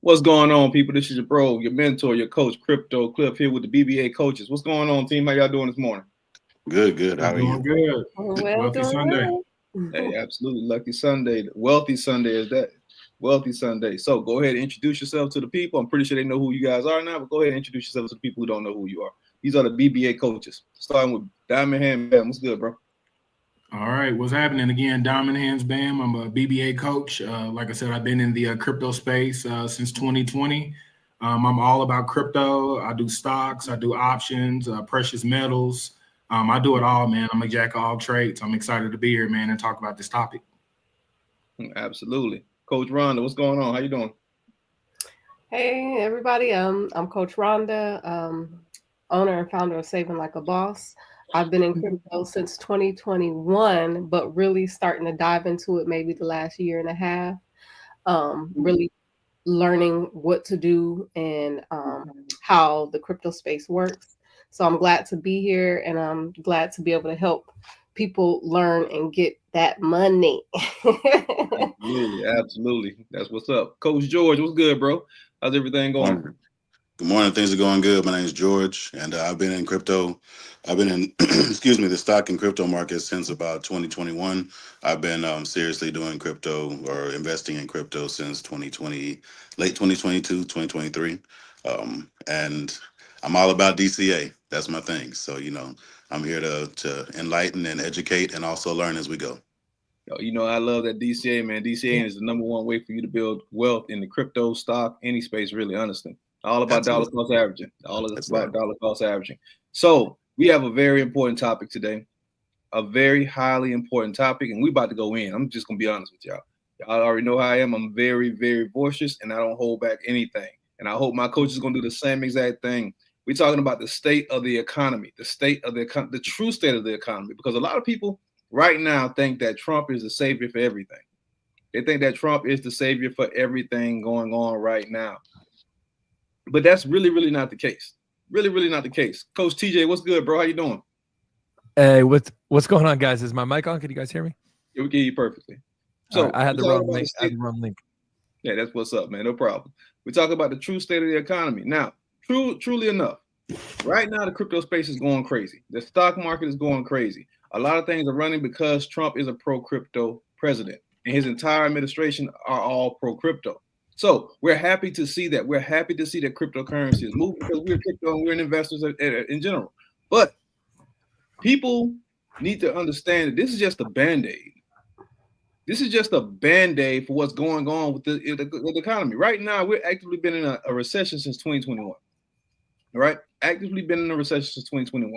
What's going on, people? This is your bro, your mentor, your coach, Crypto Cliff here with the BBA coaches. What's going on, team? How y'all doing this morning? Good. How are Doing you? good. Well, Wealthy doing Sunday. well. Hey, absolutely. Lucky Sunday. Wealthy Sunday is that. Wealthy Sunday. So go ahead and introduce yourself to the people. I'm pretty sure they know who you guys are now, but go ahead and introduce yourself to the people who don't know who you are. These are the BBA coaches. Starting with Diamond Hand Bam. What's good, bro? All right, what's happening again? Diamond Hands Bam. I'm a BBA coach. Like I said, I've been in the crypto space since 2020. I'm all about crypto. I do stocks, I do options, precious metals. I do it all, man. I'm a jack of all trades. I'm excited to be here, man, and talk about this topic. Absolutely. Coach Rhonda, what's going on? How you doing? Hey, everybody. I'm Coach Rhonda, owner and founder of Saving Like a Boss. I've been in crypto since 2021, but really starting to dive into it maybe the last year and a half. Really learning what to do and how the crypto space works. So I'm glad to be here and I'm glad to be able to help people learn and get that money. Absolutely. That's what's up. Coach George, what's good, bro? How's everything going? Morning. Good morning. Things are going good. My name is George, and I've been in crypto. I've been in, excuse me, the stock and crypto market since about 2021. I've been seriously doing crypto or investing in crypto since 2020, late 2022, 2023. And I'm all about DCA. That's my thing. So, I'm here to enlighten and educate and also learn as we go. I love that DCA, man. DCA is the number one way for you to build wealth in the crypto, stock, any space, really, honestly. All about dollar Absolutely. cost averaging. All of this That's about right. dollar cost averaging. So we have a very important topic today, a very highly important topic, and we about to go in. I'm just gonna be honest with y'all. Y'all already know how I am. I'm very, very boisterous, and I don't hold back anything. And I hope my coach is gonna do the same exact thing. We're talking about the state of the economy, the true state of the economy, because a lot of people right now think that Trump is the savior for everything. They think that Trump is the savior for everything going on right now. But that's really, really not the case. Really, really not the case. Coach TJ, what's good, bro? How you doing? Hey, what's going on, guys? Is my mic on? Can you guys hear me? Yeah, we can hear you perfectly. So right, I had the wrong link. Yeah, that's what's up, man. No problem. We talk about the true state of the economy. Now, truly enough, right now the crypto space is going crazy. The stock market is going crazy. A lot of things are running because Trump is a pro-crypto president, and his entire administration are all pro-crypto. So we're happy to see that. We're happy to see that cryptocurrency is moving because we're crypto and we're investors in general. But people need to understand that this is just a band-aid. This is just a band-aid for what's going on with the economy. Right now, we're actively been in a recession since 2021. All right? Actively been in a recession since 2021.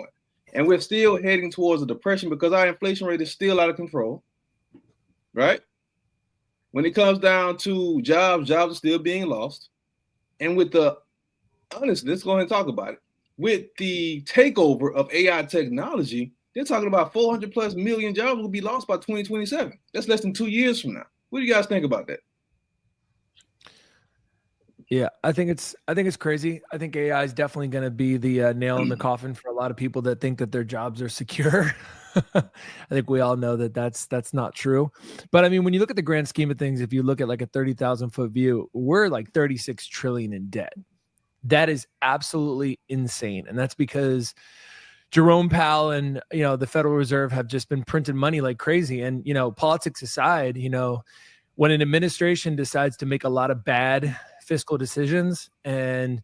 And we're still heading towards a depression because our inflation rate is still out of control. Right? When it comes down to jobs are still being lost. And with honestly, let's go ahead and talk about it. With the takeover of AI technology, they're talking about 400 plus million jobs will be lost by 2027. That's less than 2 years from now. What do you guys think about that? Yeah, I think it's crazy. I think AI is definitely going to be the nail in the coffin for a lot of people that think that their jobs are secure. I think we all know that that's not true. But I mean, when you look at the grand scheme of things, if you look at like a 30,000 foot view, we're like 36 trillion in debt. That is absolutely insane, and that's because Jerome Powell and the Federal Reserve have just been printing money like crazy. And politics aside, when an administration decides to make a lot of bad fiscal decisions and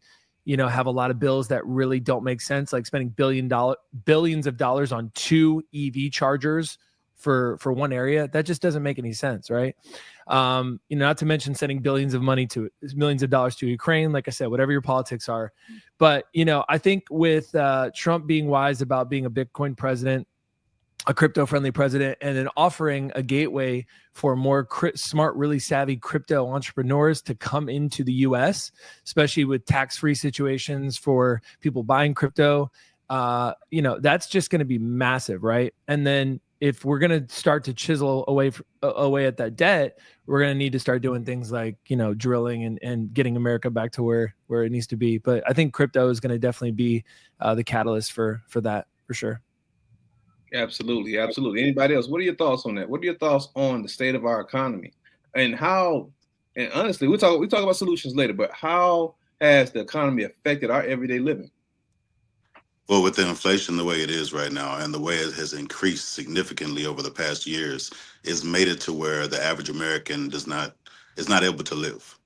have a lot of bills that really don't make sense, like spending billions of dollars on 2 EV chargers for one area, that just doesn't make any sense, right? Not to mention sending millions of dollars to Ukraine, like I said, whatever your politics are. But I think with Trump being wise about being a Bitcoin president, a crypto-friendly president, and then offering a gateway for more smart, really savvy crypto entrepreneurs to come into the U.S., especially with tax-free situations for people buying crypto, that's just going to be massive, right? And then if we're going to start to chisel away at that debt, we're going to need to start doing things like, drilling and getting America back to where it needs to be. But I think crypto is going to definitely be the catalyst for that, for sure. Absolutely. Anybody else? What are your thoughts on that? What are your thoughts on the state of our economy and how And honestly, we talk about solutions later, but how has the economy affected our everyday living? Well, with the inflation the way it is right now and the way it has increased significantly over the past years, it's made it to where the average American is not able to live.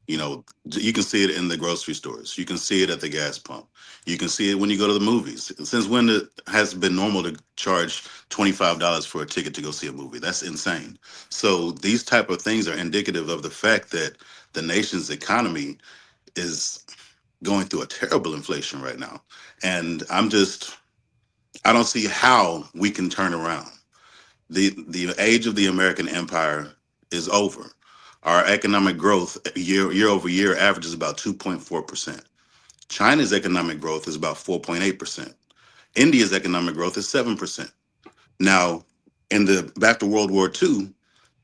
You know, you can see it in the grocery stores. You can see it at the gas pump. You can see it when you go to the movies. Since when it has been normal to charge $25 for a ticket to go see a movie? That's insane. So these type of things are indicative of the fact that the nation's economy is going through a terrible inflation right now. And I don't see how we can turn around. The age of the American empire is over. Our economic growth year over year averages about 2.4%. China's economic growth is about 4.8%. India's economic growth is 7%. Now, after World War II,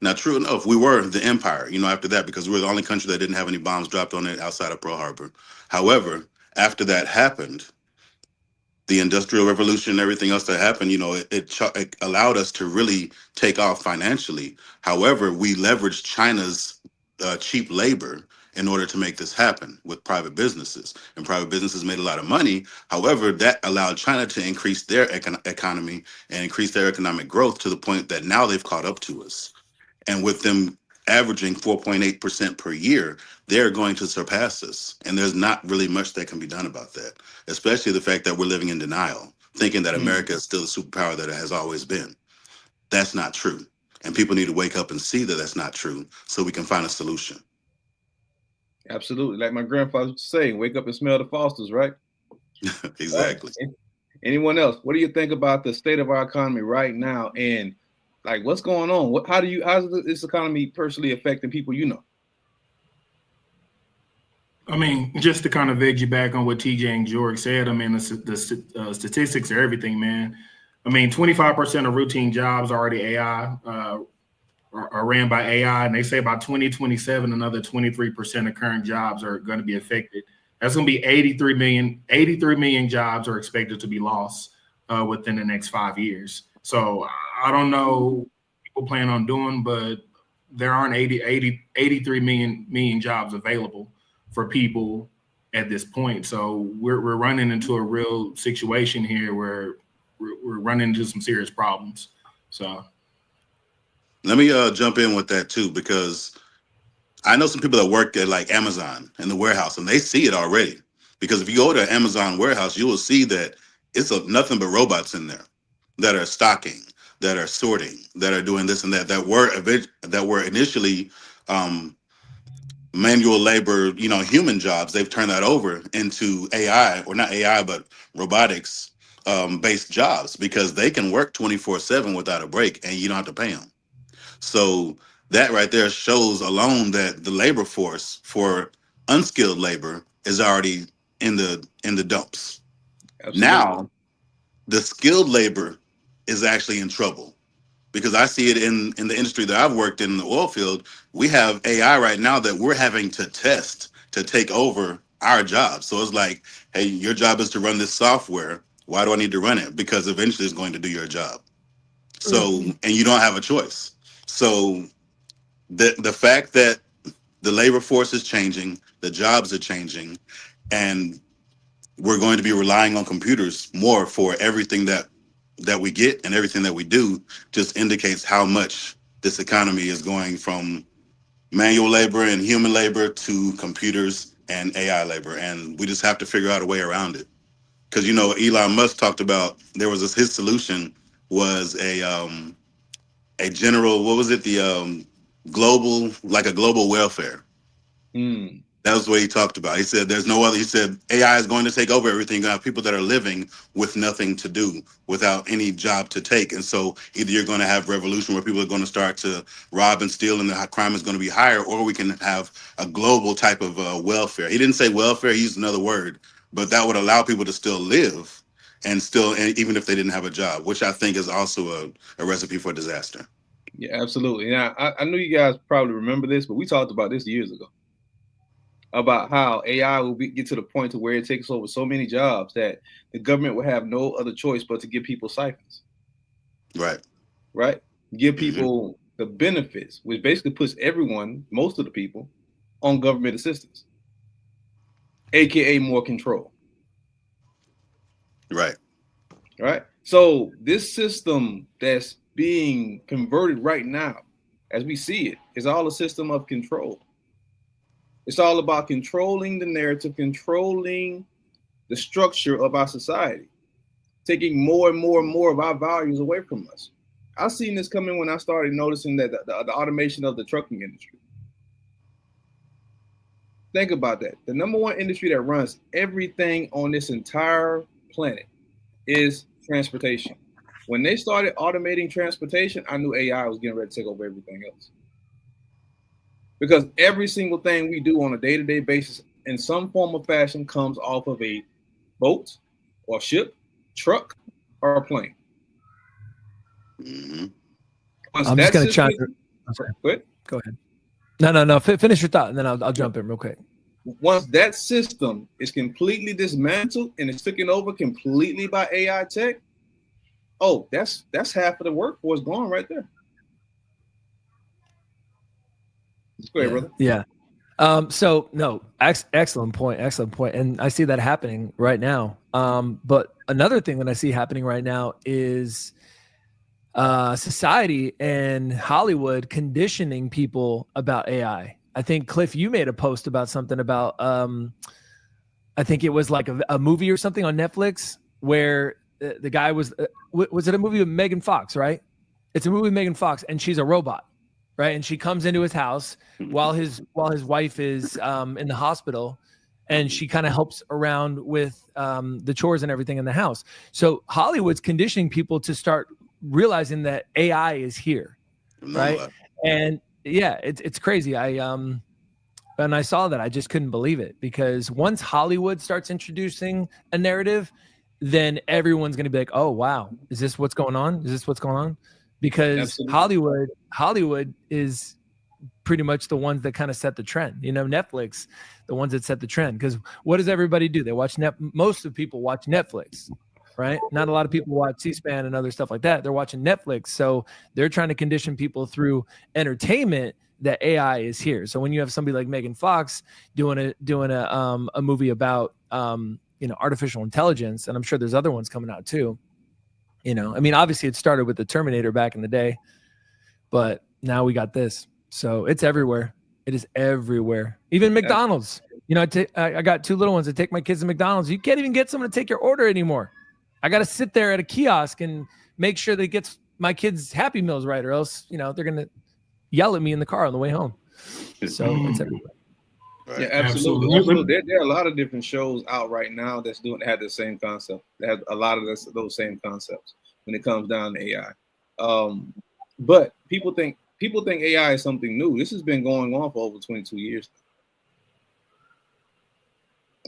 now true enough, we were the empire, after that, because we were the only country that didn't have any bombs dropped on it outside of Pearl Harbor. However, after that happened, the Industrial Revolution and everything else that happened, it allowed us to really take off financially. However, we leveraged China's cheap labor in order to make this happen with private businesses. And private businesses made a lot of money. However, that allowed China to increase their economy and increase their economic growth to the point that now they've caught up to us. And with them averaging 4.8% per year, they're going to surpass us. And there's not really much that can be done about that, especially the fact that we're living in denial, thinking that America is still the superpower that it has always been. That's not true. And people need to wake up and see that that's not true so we can find a solution. Absolutely. Like my grandfather used to say, wake up and smell the Fosters, right? Exactly. Anyone else? What do you think about the state of our economy right now? And like, what's going on? How's this economy personally affecting people you know? I mean, just to kind of veg you back on what TJ and George said, I mean, the statistics are everything, man. I mean, 25% of routine jobs are already AI, are ran by AI, and they say by 2027, another 23% of current jobs are going to be affected. That's going to be 83 million jobs are expected to be lost within the next 5 years. So I don't know what people plan on doing, but there aren't 83 million jobs available for people at this point. So we're running into a real situation here where we're running into some serious problems. So let me jump in with that too, because I know some people that work at like Amazon in the warehouse, and they see it already. Because if you go to an Amazon warehouse, you will see that it's nothing but robots in there that are stocking, that are sorting, that are doing this and that were initially manual labor, human jobs. They've turned that over into AI, or not AI, but robotics based jobs, because they can work 24/7 without a break, and you don't have to pay them. So that right there shows alone that the labor force for unskilled labor is already in the dumps. Absolutely. Now, the skilled labor is actually in trouble, because I see it in the industry that I've worked in the oil field. We have AI right now that we're having to test to take over our jobs. So it's like, hey, your job is to run this software. Why do I need to run it? Because eventually it's going to do your job. So, and you don't have a choice. So the fact that the labor force is changing, the jobs are changing, and we're going to be relying on computers more for everything that we get and everything that we do, just indicates how much this economy is going from manual labor and human labor to computers and AI labor. And we just have to figure out a way around it. Because, Elon Musk talked about, his solution was a general, what was it? The global welfare. That was what he talked about. He said he said AI is going to take over everything. You have people that are living with nothing to do, without any job to take. And so either you're going to have revolution where people are going to start to rob and steal, and the crime is going to be higher, or we can have a global type of welfare. He didn't say welfare, he used another word, but that would allow people to still live and even if they didn't have a job, which I think is also a recipe for disaster. Yeah, absolutely. Now, I knew you guys probably remember this, but we talked about this years ago, about how AI will get to the point to where it takes over so many jobs that the government will have no other choice but to give people stipends. Right. Give people the benefits, which basically puts most of the people on government assistance, aka more control. Right. Right. So this system that's being converted right now, as we see it, is all a system of control. It's all about controlling the narrative, controlling the structure of our society, taking more and more and more of our values away from us. I seen this coming when I started noticing that the automation of the trucking industry. Think about that. The number one industry that runs everything on this entire planet is transportation. When they started automating transportation, I knew AI was getting ready to take over everything else. Because every single thing we do on a day-to-day basis in some form or fashion comes off of a boat or ship, truck, or a plane. Mm-hmm. I'm just going to chime in. Go ahead. No. Finish your thought, and then I'll jump in real quick. Once that system is completely dismantled and it's taken over completely by AI tech, oh, that's half of the workforce gone right there. Go ahead, brother. Yeah. So no, excellent point. And I see that happening right now. But another thing that I see happening right now is society and Hollywood conditioning people about AI. I think, Cliff, you made a post about something about, I think it was like a movie or something on Netflix where the guy was it a movie with Megan Fox, right? It's a movie with Megan Fox and she's a robot, right? And she comes into his house while his wife is in the hospital, and she kind of helps around with the chores and everything in the house. So Hollywood's conditioning people to start realizing that AI is here, right? And yeah, it's crazy. And I saw that, I just couldn't believe it, because once Hollywood starts introducing a narrative, then everyone's going to be like, oh, wow, is this what's going on? Because Absolutely. Hollywood is pretty much the ones that kind of set the trend. Netflix, the ones that set the trend. Because what does everybody do? They watch most of people watch Netflix, right? Not a lot of people watch C-SPAN and other stuff like that. They're watching Netflix. So they're trying to condition people through entertainment that AI is here. So when you have somebody like Megan Fox doing a movie about artificial intelligence, and I'm sure there's other ones coming out too. Obviously it started with the Terminator back in the day, but now we got this. So it's everywhere. It is everywhere. Even McDonald's. I got two little ones that take my kids to McDonald's. You can't even get someone to take your order anymore. I got to sit there at a kiosk and make sure that gets my kids Happy Meals right, or else, they're going to yell at me in the car on the way home. So it's everywhere. Right. Yeah, absolutely. There are a lot of different shows out right now that have the same concept. They have a lot of those same concepts when it comes down to AI. But people think AI is something new. This has been going on for over 22 years.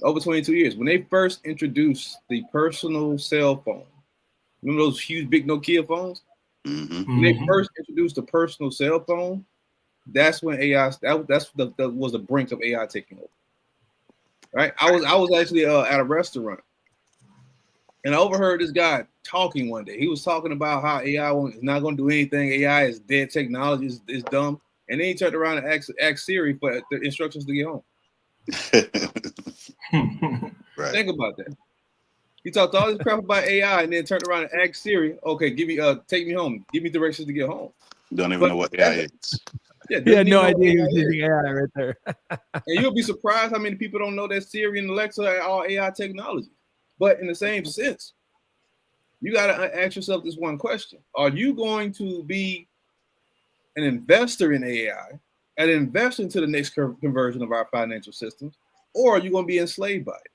Over 22 years. When they first introduced the personal cell phone, remember those huge big Nokia phones? Mm-hmm. When they first introduced the personal cell phone, that's when AI that was the brink of AI taking over. Right? I was actually at a restaurant, and I overheard this guy talking one day. He was talking about how AI is not going to do anything. AI is dead. Technology is dumb. And then he turned around and asked Siri for the instructions to get home. Right. Think about that. He talked all this crap about AI and then turned around and asked Siri, "Okay, take me home. Give me directions to get home." Don't even know what AI is. Yeah, he had no idea he was using AI right there. And you'll be surprised how many people don't know that Siri and Alexa are all AI technology. But in the same sense, you got to ask yourself this one question: are you going to be an investor in AI, an investor into the next conversion of our financial systems, or are you going to be enslaved by it?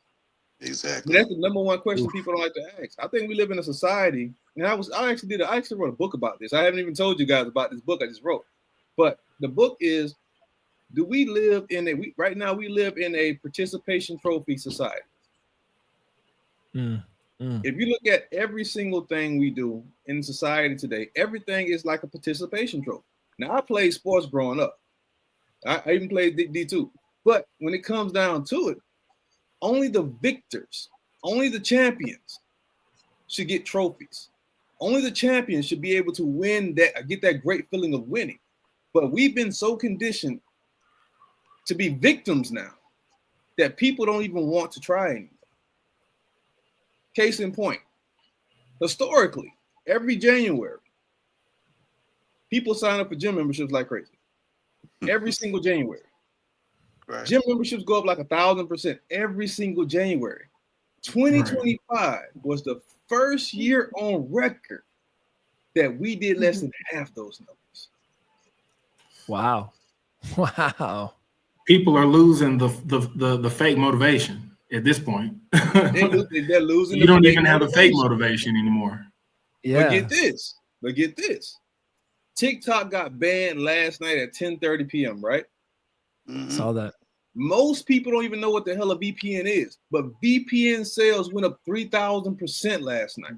Exactly. That's the number one question people don't like to ask. I think we live in a society, and I actually wrote a book about this. I haven't even told you guys about this book I just wrote. But the book is, we live in a participation trophy society. If you look at every single thing we do in society today, everything is like a participation trophy. Now, I played sports growing up. I even played D2. But when it comes down to it, only the victors, only the champions should get trophies. Only the champions should be able to win get that great feeling of winning. But we've been so conditioned to be victims now that people don't even want to try anymore. Case in point, historically, every January, people sign up for gym memberships like crazy. Every single January. Right. Gym memberships go up like 1,000% every single January. 2025 was the first year on record that we did less than half those numbers. Wow. Wow. People are losing the fake motivation at this point. They're losing. You don't even have the fake motivation anymore. Yeah. But get this. TikTok got banned last night at 10:30 p.m., right? Mhm. Saw that. Most people don't even know what the hell a VPN is, but VPN sales went up 3,000% last night.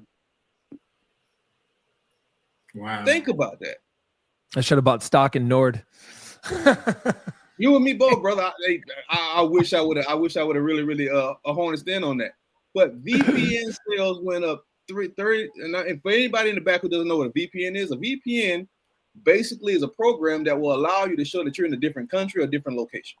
Wow. Think about that. I should have bought stock in Nord. You and me both, brother. I wish I would have. I wish I would have really honed in on that. But VPN sales went up 330. And for anybody in the back who doesn't know what a VPN is, a VPN basically is a program that will allow you to show that you're in a different country or different location.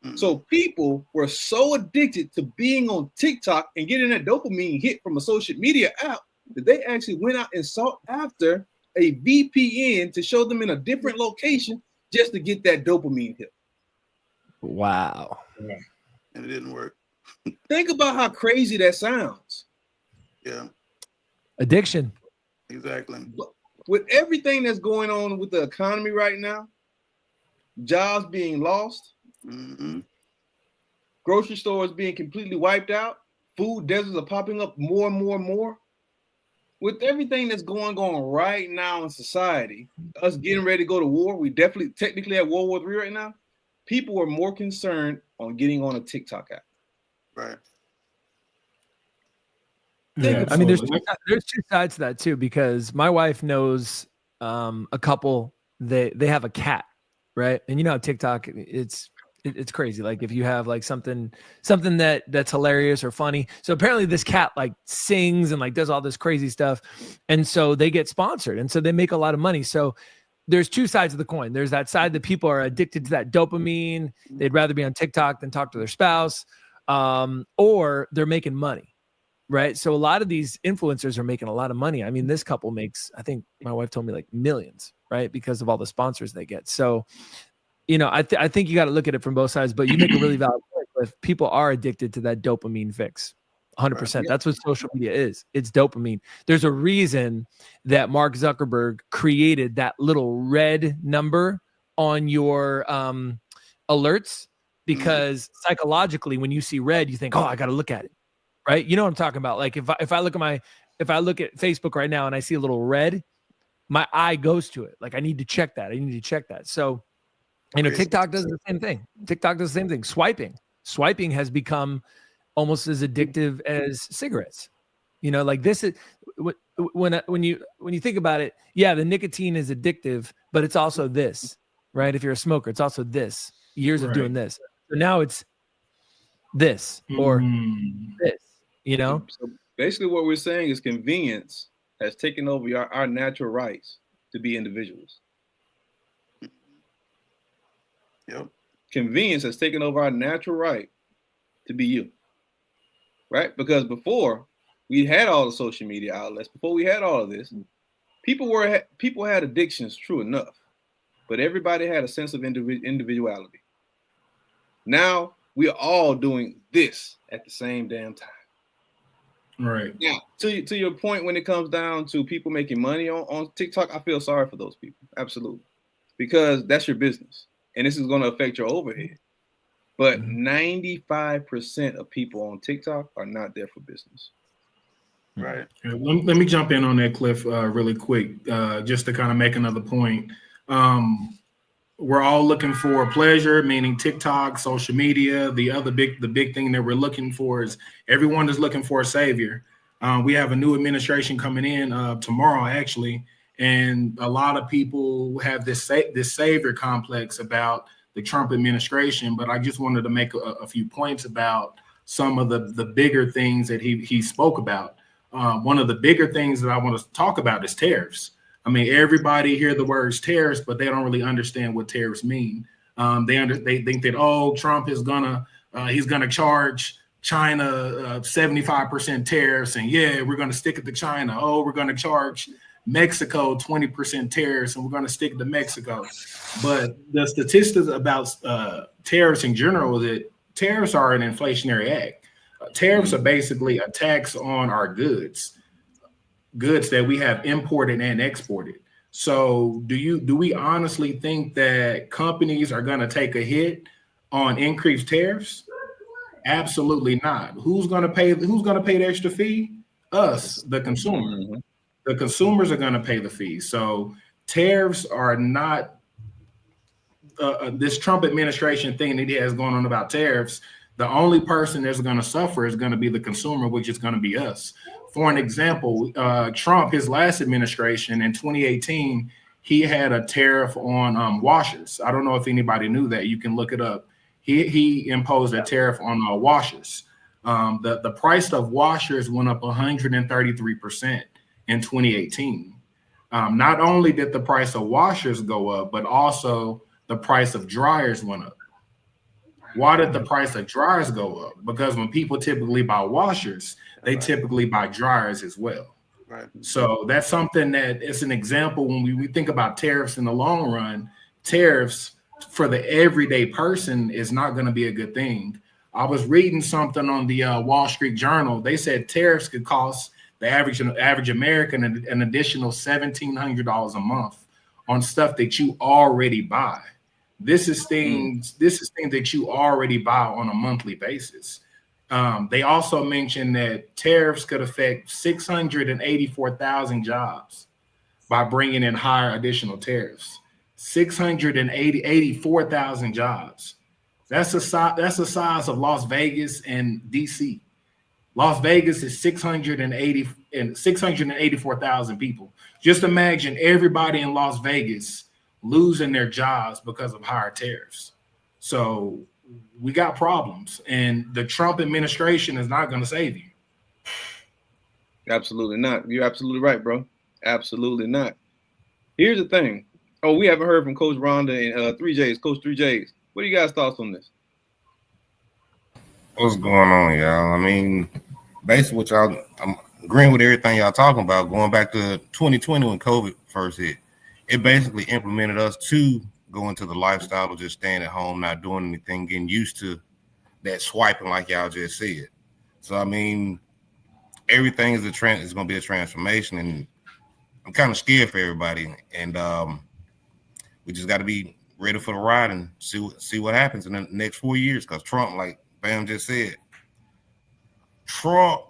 Mhm. So people were so addicted to being on TikTok and getting that dopamine hit from a social media app that they actually went out and sought after a VPN to show them in a different location just to get that dopamine hit. Wow. And it didn't work. Think about how crazy that sounds. Yeah, Addiction. exactly. With everything that's going on with the economy right now, jobs being lost, Mhm. grocery stores being completely wiped out, food deserts are popping up more and more and more. With everything that's going on right now in society, us getting ready to go to war, we definitely technically at World War III right now. People are more concerned on getting on a TikTok app. Right. Yeah, I mean, there's absolutely. there's two sides to that too, because my wife knows a couple. They have a cat, right? And you know how TikTok, it's crazy. Like if you have like something that's hilarious or funny. So apparently this cat like sings and like does all this crazy stuff, and so they get sponsored, and so they make a lot of money. So there's two sides of the coin. There's that side that people are addicted to that dopamine. They'd rather be on TikTok than talk to their spouse, or they're making money. Right. So a lot of these influencers are making a lot of money. I mean, this couple makes, I think my wife told me like millions, right? Because of all the sponsors they get. So, you know, I think you got to look at it from both sides, but you make a really valid point. If people are addicted to that dopamine fix, 100%. Right. That's what social media is. It's dopamine. There's a reason that Mark Zuckerberg created that little red number on your alerts, because psychologically, when you see red, you think, oh, I got to look at it. Right. You know what I'm talking about? Like if I look at Facebook right now and I see a little red, my eye goes to it. Like I need to check that. So, you know, TikTok does the same thing. Swiping has become almost as addictive as cigarettes. You know, like this is when you think about it. Yeah, the nicotine is addictive, but it's also this, right? If you're a smoker, it's also this years of doing this. So now it's this or this. You know, so basically what we're saying is convenience has taken over our natural rights to be individuals. Yep. Convenience has taken over our natural right to be you. Right? Because before we had all the social media outlets, before we had all of this, people had addictions, true enough, but everybody had a sense of individuality. Now we are all doing this at the same damn time. Right. Now, to your point, when it comes down to people making money on TikTok, I feel sorry for those people. Absolutely. Because that's your business. And this is going to affect your overhead. But 95% of people on TikTok are not there for business. Right. Let me jump in on that, Cliff, really quick, just to kind of make another point. We're all looking for pleasure, meaning TikTok, social media. The big thing that we're looking for is everyone is looking for a savior. We have a new administration coming in tomorrow, actually, and a lot of people have this savior complex about the Trump administration. But I just wanted to make a few points about some of the bigger things that he spoke about. One of the bigger things that I want to talk about is tariffs. I mean, everybody hear the words tariffs, but they don't really understand what tariffs mean. They think that, oh, Trump is he's gonna charge China 75% tariffs, and yeah, we're gonna stick it to China. Oh, we're gonna charge Mexico 20% tariffs, and we're gonna stick it to Mexico. But the statistics about tariffs in general is that tariffs are an inflationary act. Tariffs are basically a tax on our goods that we have imported and exported. So do we honestly think that companies are going to take a hit on increased tariffs? Absolutely not. Who's going to pay the extra fee? Us, the consumer. Mm-hmm. The consumers are going to pay the fee. So tariffs are not this Trump administration thing that he has going on about tariffs. The only person that's going to suffer is going to be the consumer, which is going to be us. For an example, Trump, his last administration in 2018, he had a tariff on washers. I don't know if anybody knew that. You can look it up. He imposed a tariff on washers. The price of washers went up 133% in 2018. Not only did the price of washers go up, but also the price of dryers went up. Why did the price of dryers go up? Because when people typically buy washers, they typically buy dryers as well. Right. So that's something that is an example when we think about tariffs in the long run. Tariffs for the everyday person is not going to be a good thing. I was reading something on the Wall Street Journal. They said tariffs could cost the average American an additional $1,700 a month on stuff that you already buy. This is things that you already buy on a monthly basis. They also mentioned that tariffs could affect 684,000 jobs by bringing in higher additional tariffs. 684,000 jobs. That's the size of Las Vegas and DC. Las Vegas is 684,000 people. Just imagine everybody in Las Vegas losing their jobs because of higher tariffs. So we got problems, and the Trump administration is not going to save you. Absolutely not. You're absolutely right, bro. Absolutely not. Here's the thing. Oh, we haven't heard from Coach Rhonda and 3Js. Coach 3Js, what are you guys' thoughts on this? What's going on, y'all? I mean, basically what y'all, I'm agreeing with everything y'all talking about. Going back to 2020 when COVID first hit, it basically implemented us to go into the lifestyle of just staying at home, not doing anything, getting used to that swiping like y'all just said. So, I mean, everything is going to be a transformation, and I'm kind of scared for everybody. And we just got to be ready for the ride and see what happens in the next 4 years. Because Trump, like Bam just said, Trump,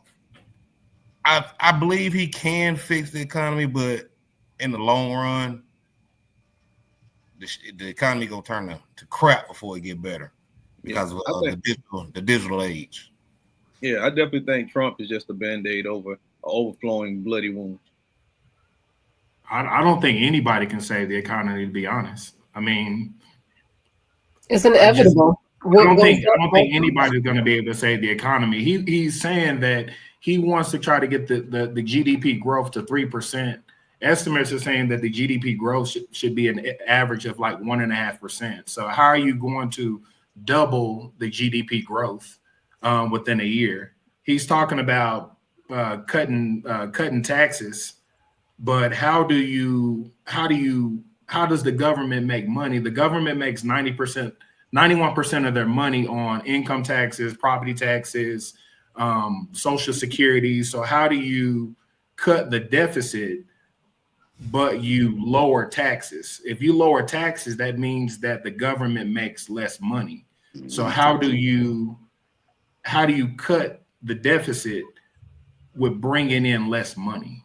I believe he can fix the economy, but in the long run, the economy gonna turn to crap before it get better because of the digital age. Yeah, I definitely think Trump is just a Band-Aid over an overflowing bloody wound. I don't think anybody can save the economy, to be honest. I mean, it's inevitable. I don't think anybody's going to be able to save the economy. He's saying that he wants to try to get the GDP growth to 3%. Estimates are saying that the GDP growth should be an average of like 1.5%. So how are you going to double the GDP growth within a year? He's talking about cutting taxes, but how does the government make money? The government makes 91% of their money on income taxes, property taxes, Social Security. So how do you cut the deficit, but you lower taxes? If you lower taxes, that means that the government makes less money. So how do you cut the deficit with bringing in less money?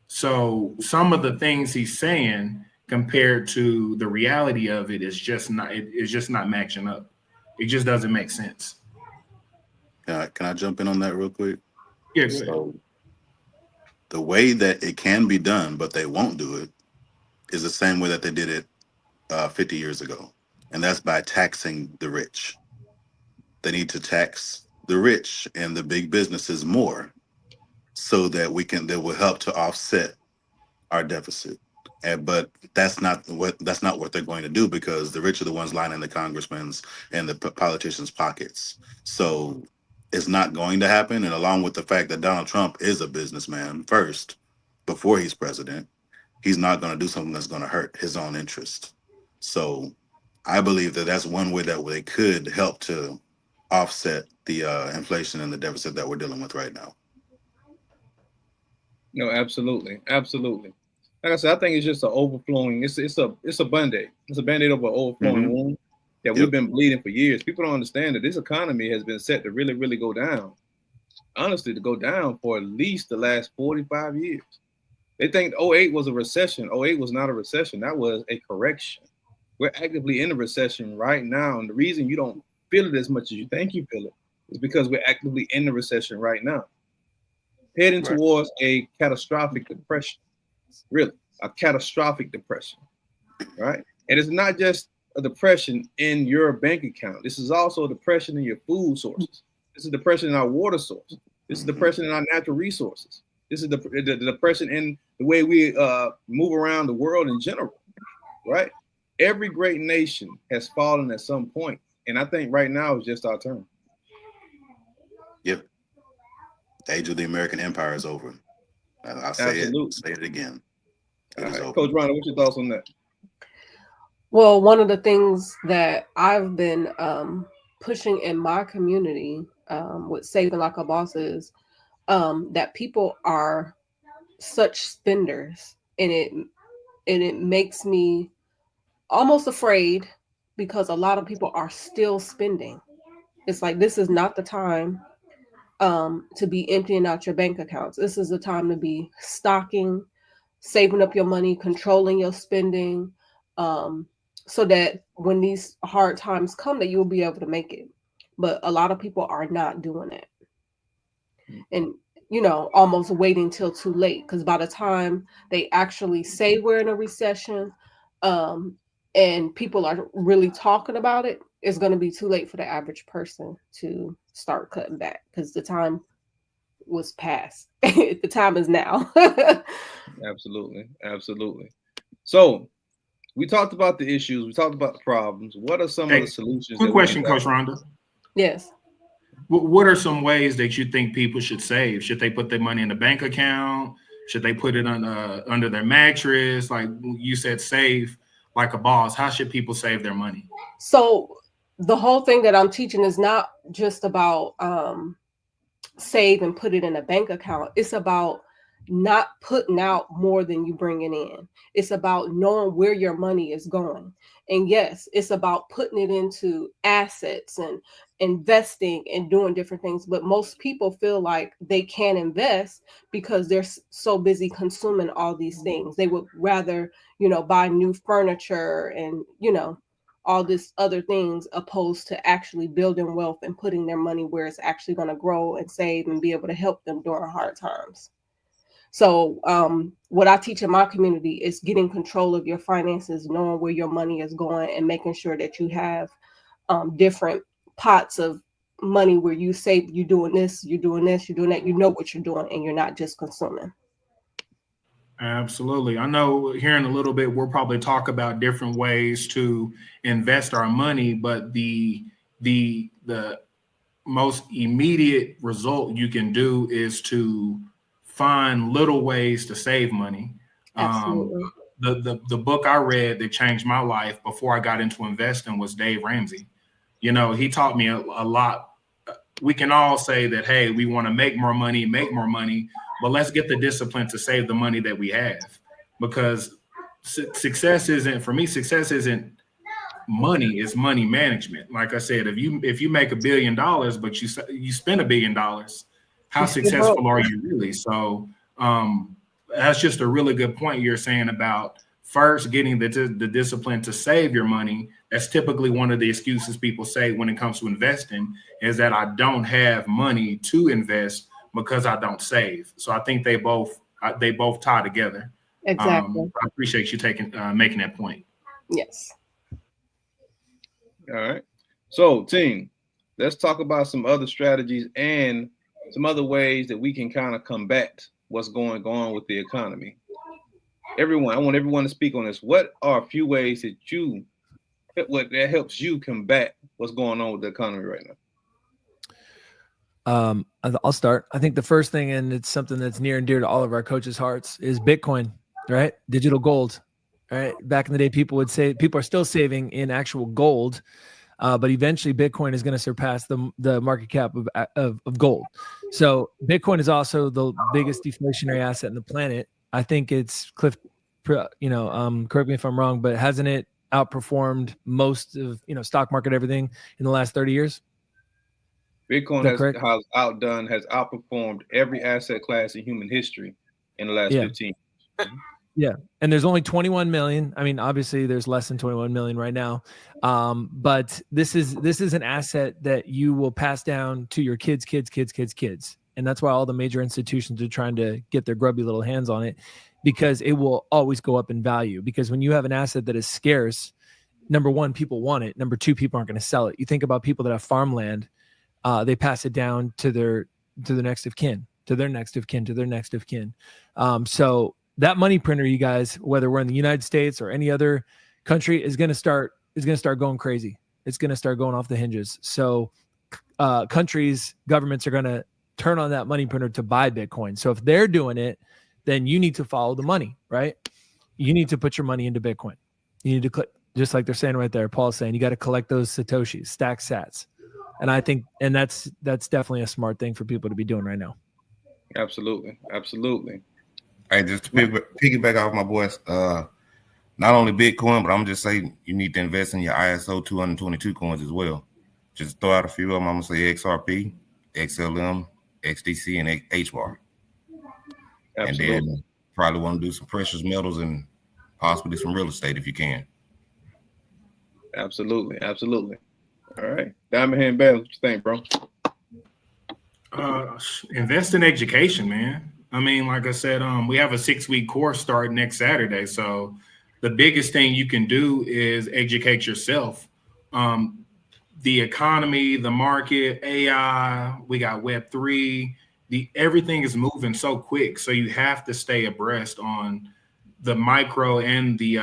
So some of the things he's saying compared to the reality of it is just not matching up. It just doesn't make sense. Can I jump in on that real quick? Yeah. So the way that it can be done, but they won't do it, is the same way that they did it 50 years ago. And that's by taxing the rich. They need to tax the rich and the big businesses more so that that will help to offset our deficit. But that's not what they're going to do, because the rich are the ones lining the congressmen's and the politicians' pockets. So it's not going to happen. And along with the fact that Donald Trump is a businessman first, before he's president, he's not going to do something that's going to hurt his own interest. So I believe that that's one way that they could help to offset the inflation and the deficit that we're dealing with right now. No, absolutely, absolutely. Like I said, I think it's just an overflowing. It's a band-aid. It's a band-aid over an overflowing wound that we've been bleeding for years. People don't understand that this economy has been set to really, really go down. Honestly, to go down for at least the last 45 years. They think 08 was a recession. 08 was not a recession. That was a correction. We're actively in a recession right now. And the reason you don't feel it as much as you think you feel it is because we're actively in the recession right now. Heading towards a catastrophic depression. Really, a catastrophic depression, right? And it's not just a depression in your bank account. This is also a depression in your food sources. This is a depression in our water source. This is a depression in our natural resources. This is the depression in the way we move around the world in general, right? Every great nation has fallen at some point, and I think right now is just our turn. Yep. The age of the American empire is over. I'll say it again. Right. Coach Ronda, what's your thoughts on that? Well, one of the things that I've been pushing in my community with Saving Like a Boss is that people are such spenders, and it makes me almost afraid, because a lot of people are still spending. It's like, this is not the time to be emptying out your bank accounts. This is the time to be stocking, saving up your money, controlling your spending, so that when these hard times come, that you'll be able to make it. But a lot of people are not doing it. And, almost waiting till too late, because by the time they actually say we're in a recession, and people are really talking about it, it's going to be too late for the average person to start cutting back, because the time was past. The time is now. Absolutely. So we talked about the issues. We talked about the problems. What are some of the solutions? Quick question, Coach Ronda. Yes. What are some ways that you think people should save? Should they put their money in a bank account? Should they put it under their mattress? Like you said, save like a boss. How should people save their money? So the whole thing that I'm teaching is not just about save and put it in a bank account. It's about not putting out more than you bringing in. It's about knowing where your money is going. And yes, it's about putting it into assets and investing and doing different things. But most people feel like they can't invest because they're so busy consuming all these things. They would rather, buy new furniture and, all these other things, opposed to actually building wealth and putting their money where it's actually going to grow and save and be able to help them during hard times. So what I teach in my community is getting control of your finances, knowing where your money is going, and making sure that you have different pots of money where you save, you're doing this, you're doing that, you know what you're doing, and you're not just consuming. Absolutely. I know here in a little bit, we'll probably talk about different ways to invest our money, but the most immediate result you can do is to find little ways to save money. Absolutely. The book I read that changed my life before I got into investing was Dave Ramsey. He taught me a lot. We can all say that, hey, we want to make more money, but let's get the discipline to save the money that we have, because success isn't money, it's money management. Like I said, if you make $1 billion, but you spend $1 billion, how successful are you really? So that's just a really good point you're saying about first getting the discipline to save your money. That's typically one of the excuses people say when it comes to investing, is that I don't have money to invest because I don't save. So I think they both tie together. Exactly. I appreciate you making that point. Yes. All right. So team, let's talk about some other strategies and some other ways that we can kind of combat what's going on with the economy. everyone, I want everyone to speak on this. What are a few ways that helps you combat what's going on with the economy right now? I'll start. I think the first thing, and it's something that's near and dear to all of our coaches' hearts, is Bitcoin, right? Digital gold, right? Back in the day, people are still saving in actual gold, but eventually Bitcoin is going to surpass the market cap of gold. So Bitcoin is also the biggest deflationary asset in the planet. I think it's correct me if I'm wrong, but hasn't it outperformed most of, stock market, everything in the last 30 years? Bitcoin has outperformed every asset class in human history in the last 15 years. Yeah. And there's only 21 million. I mean, obviously there's less than 21 million right now. But this is an asset that you will pass down to your kids. And that's why all the major institutions are trying to get their grubby little hands on it, because it will always go up in value. Because when you have an asset that is scarce, number one, people want it. Number two, people aren't going to sell it. You think about people that have farmland, they pass it down to their next of kin, to their next of kin. So that money printer, you guys, whether we're in the United States or any other country, is going to start going crazy. It's going to start going off the hinges. So countries, governments are going to turn on that money printer to buy Bitcoin. So if they're doing it, then you need to follow the money, right? You need to put your money into Bitcoin. You need to click, just like they're saying right there. Paul's saying you got to collect those Satoshis, stack sats. And I think, and that's definitely a smart thing for people to be doing right now. Absolutely. Hey, just to piggyback off my boys, not only Bitcoin, but I'm just saying you need to invest in your ISO 222 coins as well. Just throw out a few of them. I'm going to say XRP, XLM, XDC, and HBAR. Absolutely. And then probably want to do some precious metals and possibly some real estate if you can. Absolutely. All right. Diamond Hand Bell, what you think, bro? Invest in education, man. I mean, like I said, we have a 6-week course starting next Saturday. So the biggest thing you can do is educate yourself. The economy, the market, AI, we got Web3, everything is moving so quick. So you have to stay abreast on the micro and the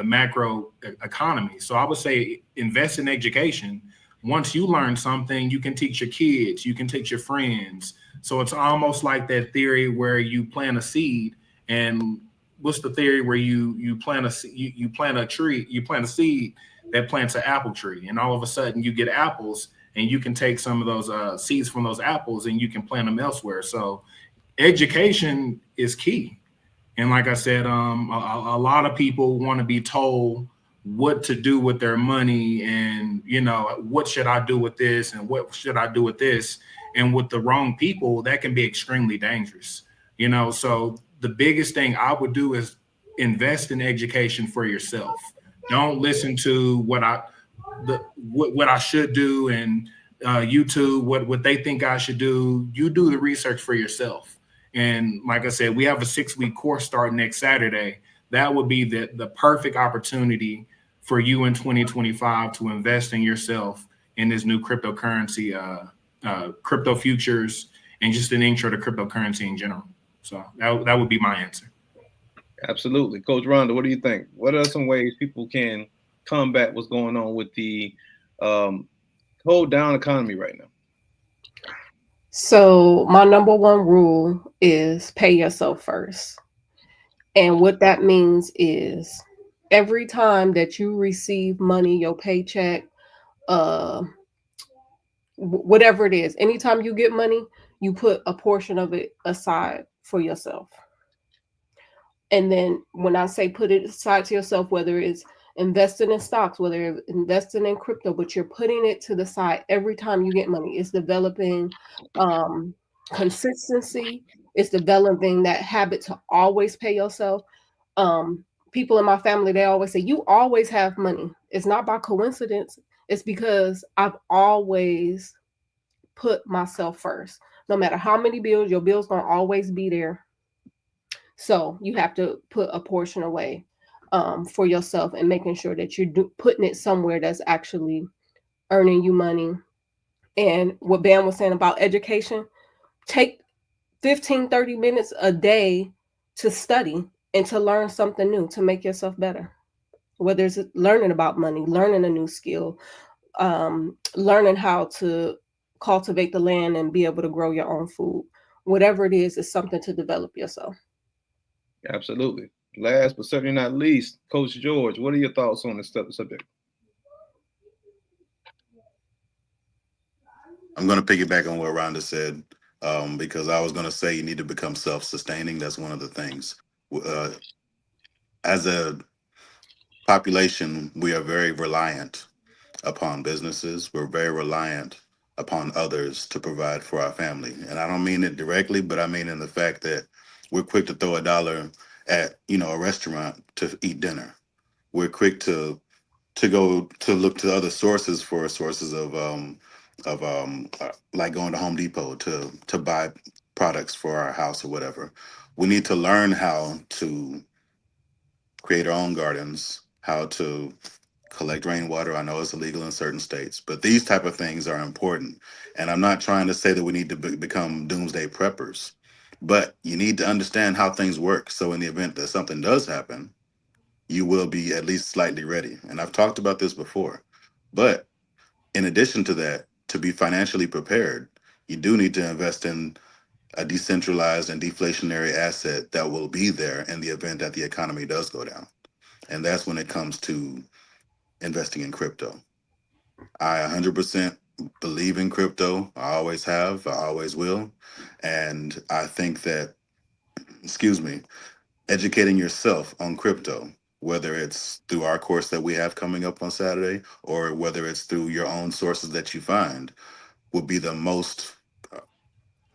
macro economy. So I would say invest in education. Once you learn something, you can teach your kids, you can teach your friends. So it's almost like that theory where you plant a seed. And what's the theory where you plant a seed that plants an apple tree, and all of a sudden you get apples, and you can take some of those seeds from those apples and you can plant them elsewhere. So education is key. And like I said, a lot of people want to be told what to do with their money, and what should I do with this, and what should I do with this, and with the wrong people, that can be extremely dangerous. So the biggest thing I would do is invest in education for yourself. Don't listen to what I should do and YouTube, what they think I should do. You do the research for yourself. And like I said, we have a 6-week course starting next Saturday. That would be the perfect opportunity for you in 2025 to invest in yourself in this new cryptocurrency, crypto futures, and just an intro to cryptocurrency in general. So that would be my answer. Absolutely. Coach Rhonda, what do you think? What are some ways people can combat what's going on with the whole down economy right now? So my number one rule is pay yourself first. And what that means is every time that you receive money, your paycheck, whatever it is, anytime you get money, you put a portion of it aside for yourself. And then when I say put it aside to yourself, whether it's investing in stocks, whether it's investing in crypto, but you're putting it to the side every time you get money. It's developing consistency. It's developing that habit to always pay yourself. People in my family, they always say, you always have money. It's not by coincidence. It's because I've always put myself first. No matter how many bills, your bills gonna always be there. So you have to put a portion away for yourself and making sure that you're putting it somewhere that's actually earning you money. And what Bam was saying about education, take 15, 30 minutes a day to study and to learn something new, to make yourself better. Whether it's learning about money, learning a new skill, learning how to cultivate the land and be able to grow your own food. Whatever it is something to develop yourself. Absolutely. Last but certainly not least, Coach George, what are your thoughts on this subject? I'm going to piggyback on what Rhonda said, because I was going to say you need to become self-sustaining. That's one of the things. As a population, we are very reliant upon businesses. We're very reliant upon others to provide for our family. And I don't mean it directly, but I mean in the fact that we're quick to throw $1 at, a restaurant to eat dinner. We're quick to go to look to other sources for sources of like going to Home Depot to buy products for our house or whatever. We need to learn how to create our own gardens, how to collect rainwater. I know it's illegal in certain states, but these type of things are important. And I'm not trying to say that we need to become doomsday preppers, but you need to understand how things work. So in the event that something does happen, you will be at least slightly ready. And I've talked about this before, but in addition to that, to be financially prepared, you do need to invest in a decentralized and deflationary asset that will be there in the event that the economy does go down. And that's when it comes to investing in crypto. I 100% believe in crypto. I always have, I always will. And I think that, educating yourself on crypto, whether it's through our course that we have coming up on Saturday, or whether it's through your own sources that you find, will be the most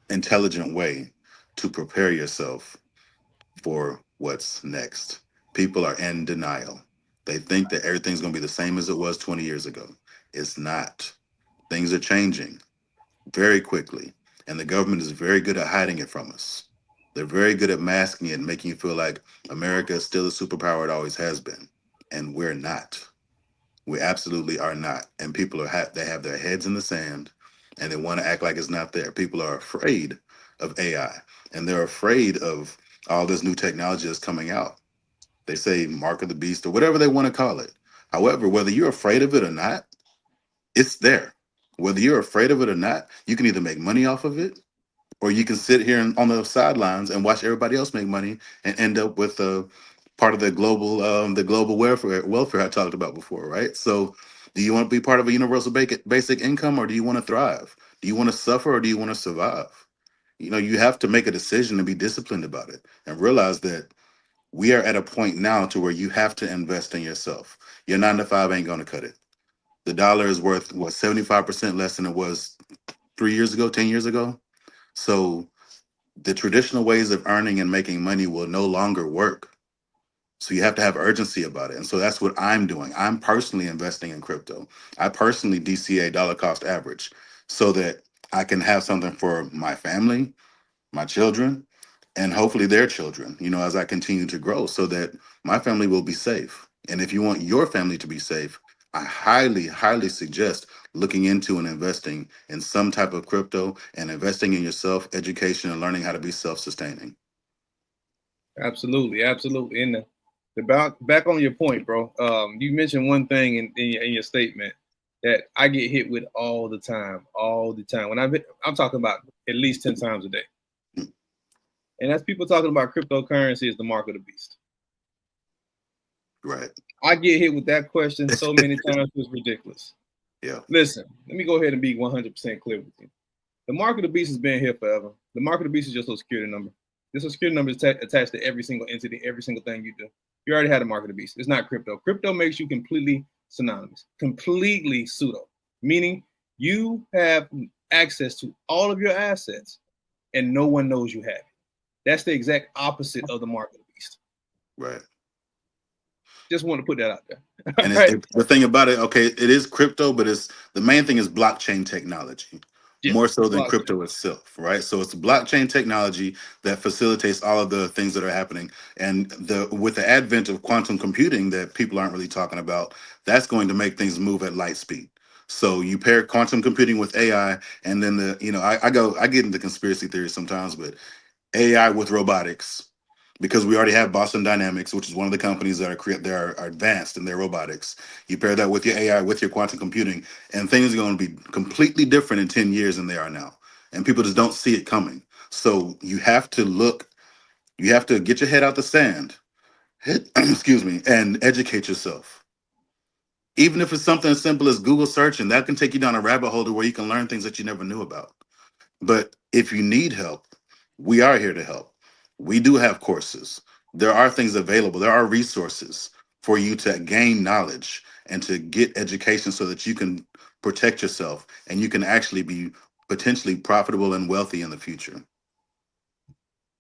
intelligent way to prepare yourself for what's next. People are in denial. They think that everything's going to be the same as it was 20 years ago. It's not. Things are changing very quickly, and the government is very good at hiding it from us. They're very good at masking it and making you feel like America is still a superpower it always has been, and we're not. We absolutely are not. And people they have their heads in the sand, and they want to act like it's not there. People are afraid of AI, and they're afraid of all this new technology that's coming out. They say mark of the beast or whatever they want to call it. However, whether you're afraid of it or not, it's there. Whether you're afraid of it or not, you can either make money off of it, or you can sit here on the sidelines and watch everybody else make money and end up with a part of the global welfare I talked about before, right? So, do you want to be part of a universal basic income, or do you want to thrive? Do you want to suffer, or do you want to survive? You have to make a decision and be disciplined about it, and realize that we are at a point now to where you have to invest in yourself. Your 9 to 5 ain't going to cut it. The dollar is worth 75% less than it was 3 years ago, 10 years ago. So the traditional ways of earning and making money will no longer work. So you have to have urgency about it. And so that's what I'm doing. I'm personally investing in crypto. I personally DCA dollar cost average so that I can have something for my family, my children, and hopefully their children, as I continue to grow, so that my family will be safe. And if you want your family to be safe, I highly, highly suggest looking into and investing in some type of crypto and investing in yourself, education, and learning how to be self-sustaining. Absolutely, absolutely. And back on your point, bro. You mentioned one thing in your statement that I get hit with all the time. When I'm talking about at least 10 times a day. And that's people talking about cryptocurrency as the mark of the beast. Right. I get hit with that question so many times, it's ridiculous. Yeah. Listen, let me go ahead and be 100% clear with you. The mark of the beast has been here forever. The mark of the beast is just a security number. This security number is attached to every single entity, every single thing you do. You already had a mark of the beast. It's not crypto. Crypto makes you completely synonymous, completely pseudo, meaning you have access to all of your assets and no one knows you have it. That's the exact opposite of the mark of the beast. Right. Just want to put that out there. And the thing about it, okay, it is crypto, but the main thing is blockchain technology, more so than crypto itself, right? So it's blockchain technology that facilitates all of the things that are happening. And with the advent of quantum computing that people aren't really talking about, that's going to make things move at light speed. So you pair quantum computing with AI, and then I get into conspiracy theories sometimes, but AI with robotics, because we already have Boston Dynamics, which is one of the companies that are advanced in their robotics. You pair that with your AI, with your quantum computing, and things are going to be completely different in 10 years than they are now. And people just don't see it coming. So you have to get your head out the sand, excuse me, and educate yourself. Even if it's something as simple as Google search, and that can take you down a rabbit hole to where you can learn things that you never knew about. But if you need help, we are here to help. We do have courses. There are things available. There are resources for you to gain knowledge and to get education so that you can protect yourself and you can actually be potentially profitable and wealthy in the future.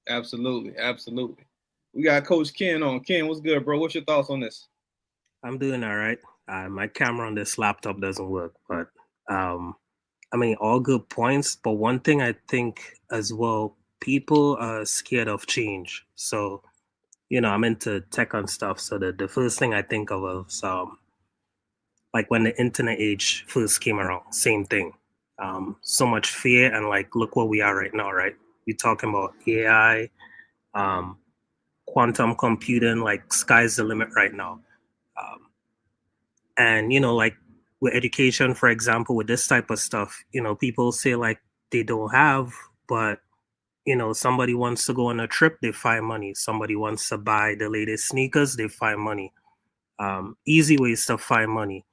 Absolutely. Absolutely. We got Coach Ken on. Ken, what's good, bro? What's your thoughts on this? I'm doing all right. My camera on this laptop doesn't work, but I mean, all good points. But one thing I think as well, people are scared of change. So, you know, I'm into tech and stuff. So the first thing I think of is like when the internet age first came around, same thing. So much fear, and like, look where we are right now, right? We're talking about AI, quantum computing, like sky's the limit right now. And, you know, like with education, for example, with this type of stuff, you know, people say like they don't have, but, you know, somebody wants to go on a trip, they find money. Somebody wants to buy the latest sneakers, they find money. Easy ways to find money.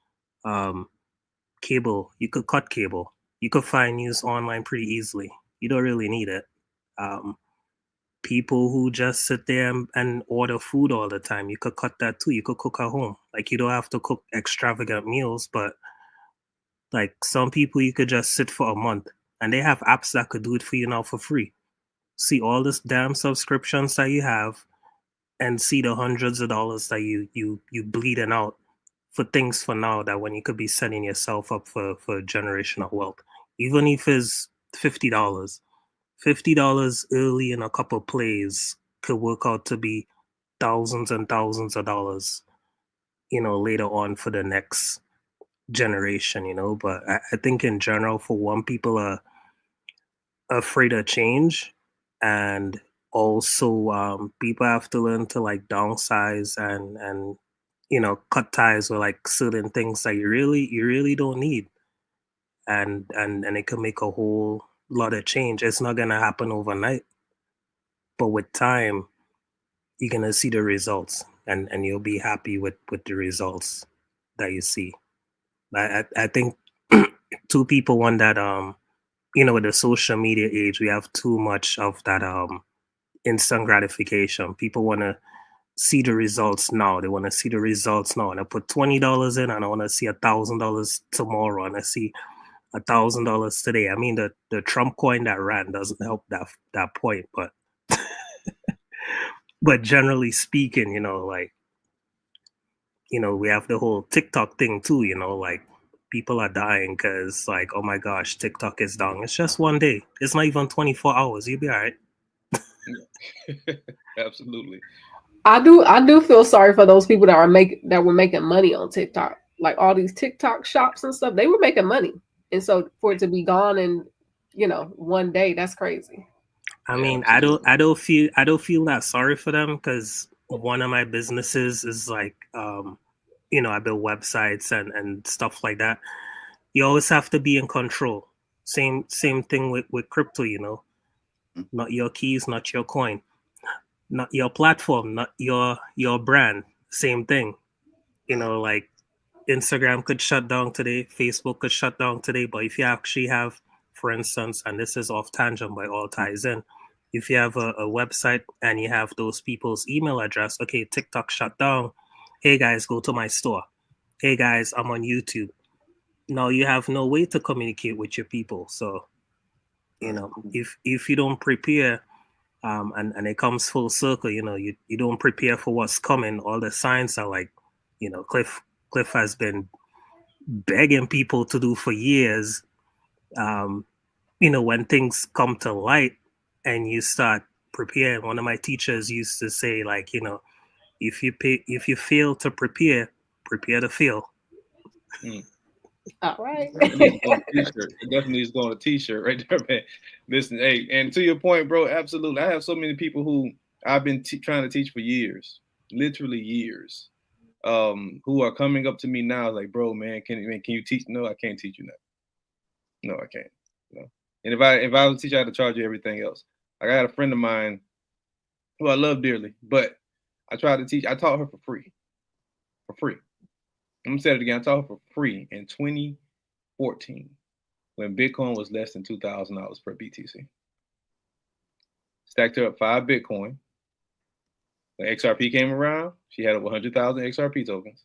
Cable, you could cut cable. You could find news online pretty easily. You don't really need it. People who just sit there and order food all the time, you could cut that too. You could cook at home. Like, you don't have to cook extravagant meals, but like some people, you could just sit for a month, and they have apps that could do it for you now for free. See all this damn subscriptions that you have, and see the hundreds of dollars that you bleeding out for things for now that when you could be setting yourself up for generational wealth. Even if it's $50. $50 early in a couple plays could work out to be thousands and thousands of dollars, you know, later on for the next generation, you know. But I think in general, for one, people are afraid of change, and also people have to learn to like downsize and you know, cut ties with like certain things that you really don't need, and it can make a whole lot of change. It's not gonna happen overnight, but with time, you're gonna see the results, and you'll be happy with the results that you see. I think two people, one that you know, with the social media age, we have too much of that instant gratification. People want to see the results now. They want to see the results now, and I put $20 in, and I want to see $1,000 tomorrow, and I see $1,000 today. I mean, the Trump coin that ran doesn't help that point, but but generally speaking, you know, like, you know, we have the whole TikTok thing too. You know, like people are dying because like, oh my gosh, TikTok is down. It's just one day. It's not even 24 hours. You'll be all right. Absolutely. I do feel sorry for those people that were making money on TikTok. Like all these TikTok shops and stuff, they were making money. And so for it to be gone in, you know, one day, that's crazy. I mean, I don't feel that sorry for them, because one of my businesses is like, you know, I build websites and stuff like that. You always have to be in control. Same thing with crypto, you know. Not your keys, not your coin, not your platform, not your brand. Same thing. You know, like Instagram could shut down today, Facebook could shut down today, but if you actually have, for instance, and this is off tangent but all ties in, if you have a website and you have those people's email address, okay, TikTok shut down. Hey guys, go to my store. Hey guys, I'm on YouTube. Now you have no way to communicate with your people. So, you know, if you don't prepare, and it comes full circle, you know, you don't prepare for what's coming. All the signs are like, you know, Cliff has been begging people to do for years. You know, when things come to light and you start preparing, one of my teachers used to say, like, you know, if you fail to prepare to fail. All right. It definitely is going to t-shirt right there, man. Listen, hey, and to your point, bro, absolutely. I have so many people who I've been trying to teach for years, literally years, who are coming up to me now like, bro, man, can you teach? No, I can't teach you that. No, I can't. No. And if I was a teacher, I had to charge you everything else. Like, I had a friend of mine who I love dearly, but I tried to teach. I taught her for free. For free. I'm gonna say it again. I taught her for free in 2014 when Bitcoin was less than $2,000 per BTC. Stacked her up 5 Bitcoin. When XRP came around, she had over 100,000 XRP tokens.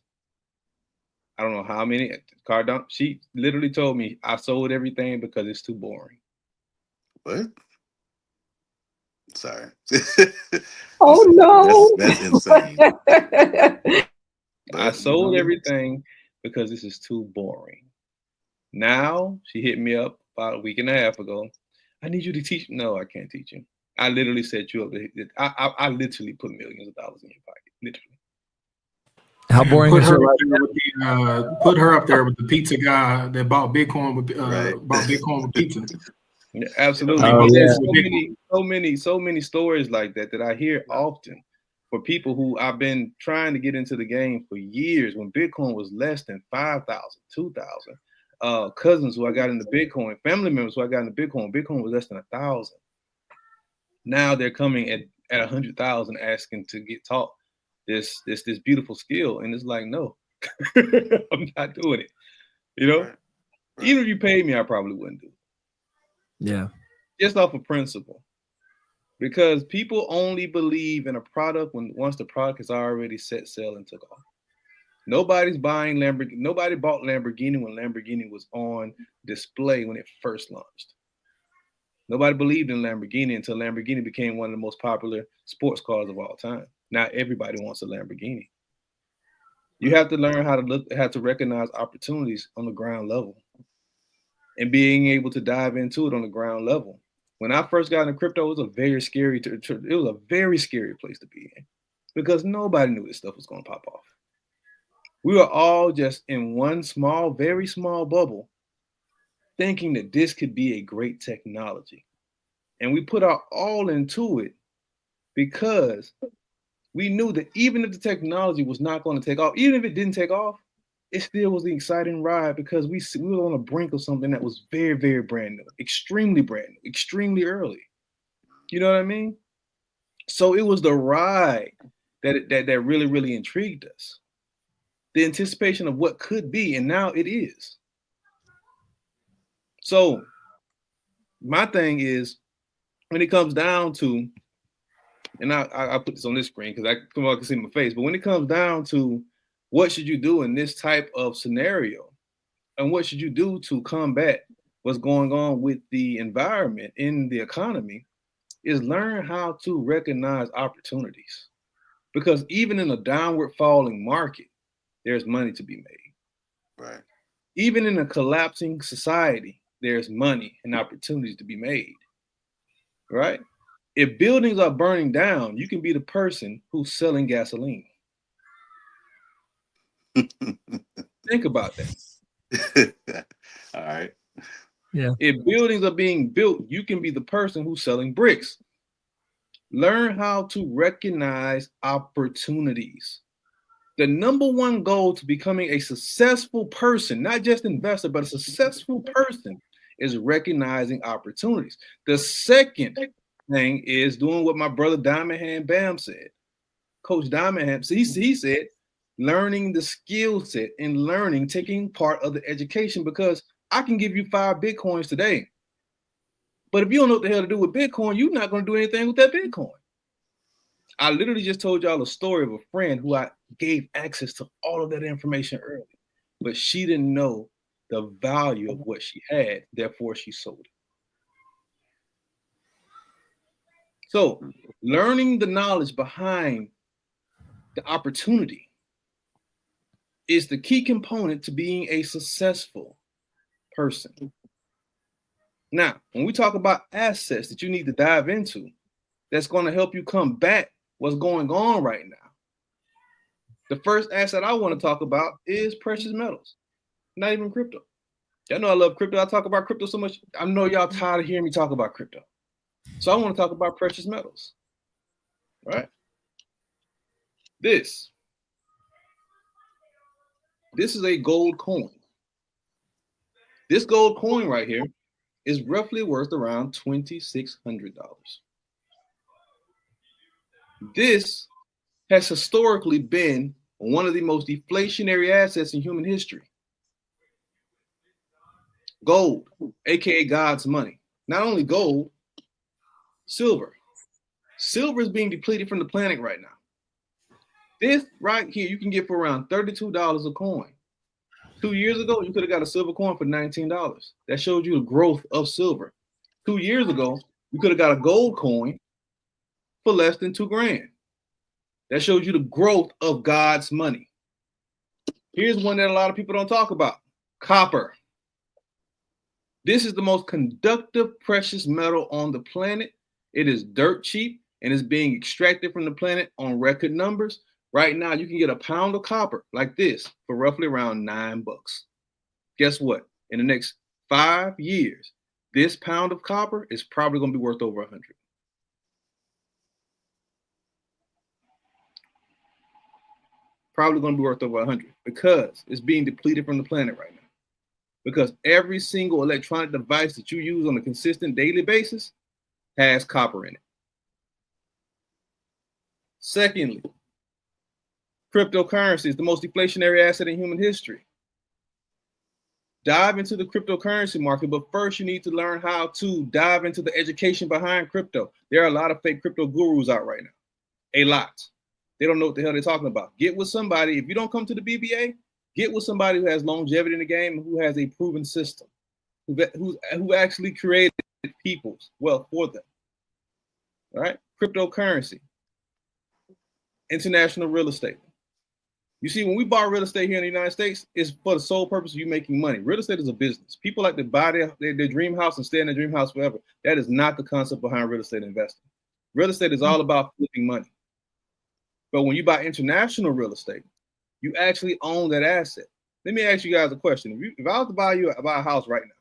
I don't know how many. Cardano. She literally told me, I sold everything because it's too boring. What? Sorry. Oh no. That's insane. I sold everything because this is too boring. Now she hit me up about a week and a half ago. I need you to teach. No, I can't teach you. I literally set you up. I literally put millions of dollars in your pocket. Literally. How boring Put is her, your up life? there with put her up there with the pizza guy that bought Bitcoin with bought Bitcoin with pizza. Yeah, absolutely. Oh, But there's yeah. so many stories like that I hear often for people who I've been trying to get into the game for years when Bitcoin was less than 5,000, 2,000. Cousins who I got into Bitcoin, family members who I got into Bitcoin was less than 1,000. Now they're coming at 100,000 asking to get taught this beautiful skill. And it's like, no, I'm not doing it. You know, Right. Even if you paid me, I probably wouldn't do it. Yeah. Just off of principle. Because people only believe in a product once the product is already set, sell, and took off. Nobody's buying Lamborghini. Nobody bought Lamborghini when Lamborghini was on display when it first launched. Nobody believed in Lamborghini until Lamborghini became one of the most popular sports cars of all time. Now everybody wants a Lamborghini. You have to learn how to recognize opportunities on the ground level and being able to dive into it on the ground level. When I first got into crypto, it was a very scary place to be in because nobody knew this stuff was going to pop off. We were all just in one very small bubble thinking that this could be a great technology. And we put our all into it because we knew that even if the technology was not going to take off, even if it didn't take off, it still was the exciting ride because we were on the brink of something that was very, very brand new, extremely early. You know what I mean? So it was the ride that really, really intrigued us. The anticipation of what could be, and now it is. So my thing is, when it comes down to, and I put this on this screen because I can see my face, but when it comes down to what should you do in this type of scenario, and what should you do to combat what's going on with the environment in the economy, is learn how to recognize opportunities. Because even in a downward falling market, there's money to be made. Right. Even in a collapsing society, there's money and opportunities to be made. Right? If buildings are burning down, you can be the person who's selling gasoline. Think about that. All right. Yeah. If buildings are being built, you can be the person who's selling bricks. Learn how to recognize opportunities. The number one goal to becoming a successful person, not just investor, but a successful person, is recognizing opportunities. The second thing is doing what my brother Diamond Hand Bam said. Coach Diamond Hand, he said, learning the skill set and taking part of the education, because I can give you 5 Bitcoins today. But if you don't know what the hell to do with Bitcoin, you're not going to do anything with that Bitcoin. I literally just told y'all a story of a friend who I gave access to all of that information early, but she didn't know the value of what she had, therefore she sold it. So learning the knowledge behind the opportunity is the key component to being a successful person. Now, when we talk about assets that you need to dive into, that's going to help you combat what's going on right now. The first asset I want to talk about is precious metals, not even crypto. Y'all know I love crypto. I talk about crypto so much. I know y'all tired of hearing me talk about crypto. So I want to talk about precious metals. Right? This is a gold coin. This gold coin right here is roughly worth around $2,600. This has historically been one of the most deflationary assets in human history. Gold, aka God's money. Not only gold, silver. Silver is being depleted from the planet right now. This right here, you can get for around $32 a coin. 2 years ago, you could have got a silver coin for $19. That showed you the growth of silver. 2 years ago, you could have got a gold coin for less than $2,000. That shows you the growth of God's money. Here's one that a lot of people don't talk about: copper. This is the most conductive precious metal on the planet. It is dirt cheap and is being extracted from the planet on record numbers. Right now, you can get a pound of copper like this for roughly around $9. Guess what? In the next 5 years, this pound of copper is probably going to be worth over 100. Probably going to be worth over 100 because it's being depleted from the planet right now. Because every single electronic device that you use on a consistent daily basis has copper in it. Secondly, cryptocurrency is the most deflationary asset in human history. Dive into the cryptocurrency market, but first you need to learn how to dive into the education behind crypto. There are a lot of fake crypto gurus out right now. A lot. They don't know what the hell they're talking about. Get with somebody. If you don't come to the BBA, get with somebody who has longevity in the game and who has a proven system, who actually created people's wealth for them. All right? Cryptocurrency, international real estate. You see, when we buy real estate here in the United States, it's for the sole purpose of you making money. Real estate is a business. People like to buy their dream house and stay in their dream house forever. That is not the concept behind real estate investing. Real estate is all about flipping money. But when you buy international real estate, you actually own that asset. Let me ask you guys a question. If I was to buy a house right now,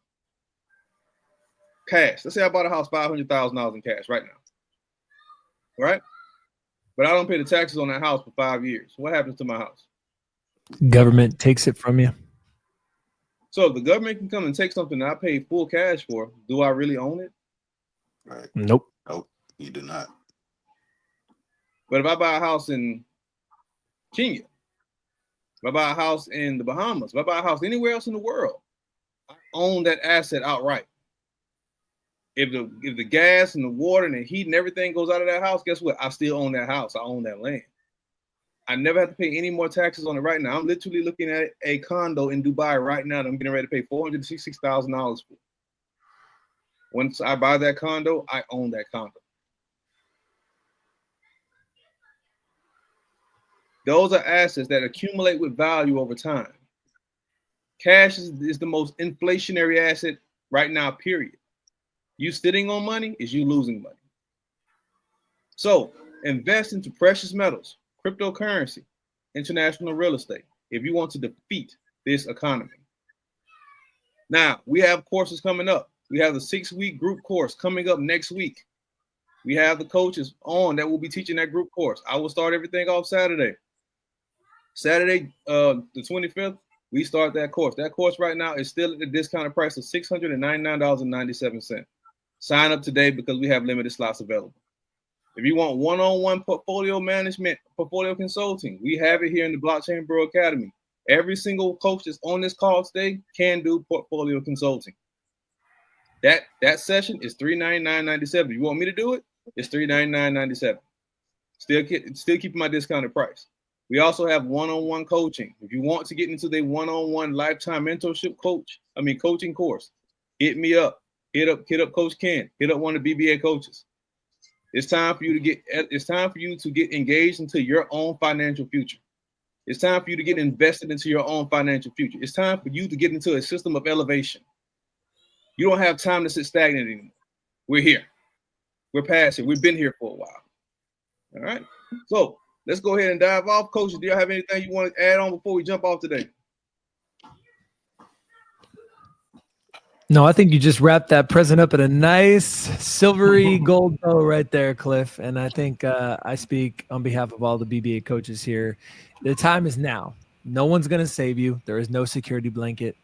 cash, let's say I bought a house $500,000 in cash right now, right? But I don't pay the taxes on that house for 5 years. What happens to my house? Government takes it from you. So if the government can come and take something that I paid full cash for, do I really own it? Right. Nope. Nope, you do not. But if I buy a house in Kenya, if I buy a house in the Bahamas, if I buy a house anywhere else in the world, I own that asset outright. If the gas and the water and the heat and everything goes out of that house, guess what? I still own that house. I own that land. I never have to pay any more taxes on it right now. I'm literally looking at a condo in Dubai right now that I'm getting ready to pay $466,000 for. Once I buy that condo, I own that condo. Those are assets that accumulate with value over time. Cash is the most inflationary asset right now, period. You sitting on money is you losing money. So invest into precious metals, cryptocurrency, international real estate, if you want to defeat this economy. Now, we have courses coming up. We have the 6-week group course coming up next week. We have the coaches on that will be teaching that group course. I will start everything off Saturday. Saturday, the 25th, we start that course. That course right now is still at the discounted price of $699.97. Sign up today because we have limited slots available. If you want one-on-one portfolio management, portfolio consulting, we have it here in the Blockchain Bro Academy. Every single coach that's on this call today can do portfolio consulting. That session is $399.97. You want me to do it? It's $399.97. Still keeping my discounted price. We also have one-on-one coaching. If you want to get into the one-on-one lifetime mentorship coaching course, hit me up. Hit up Coach Ken. Hit up one of the BBA coaches. It's time for you to get engaged into your own financial future. It's time for you to get invested into your own financial future. It's time for you to get into a system of elevation. You don't have time to sit stagnant anymore. We're here. We're past it. We've been here for a while. All right. So let's go ahead and dive off. Coaches, do you have anything you want to add on before we jump off today? No, I think you just wrapped that present up in a nice silvery gold bow right there, Cliff. And I think I speak on behalf of all the BBA coaches here. The time is now. No one's going to save you. There is no security blanket.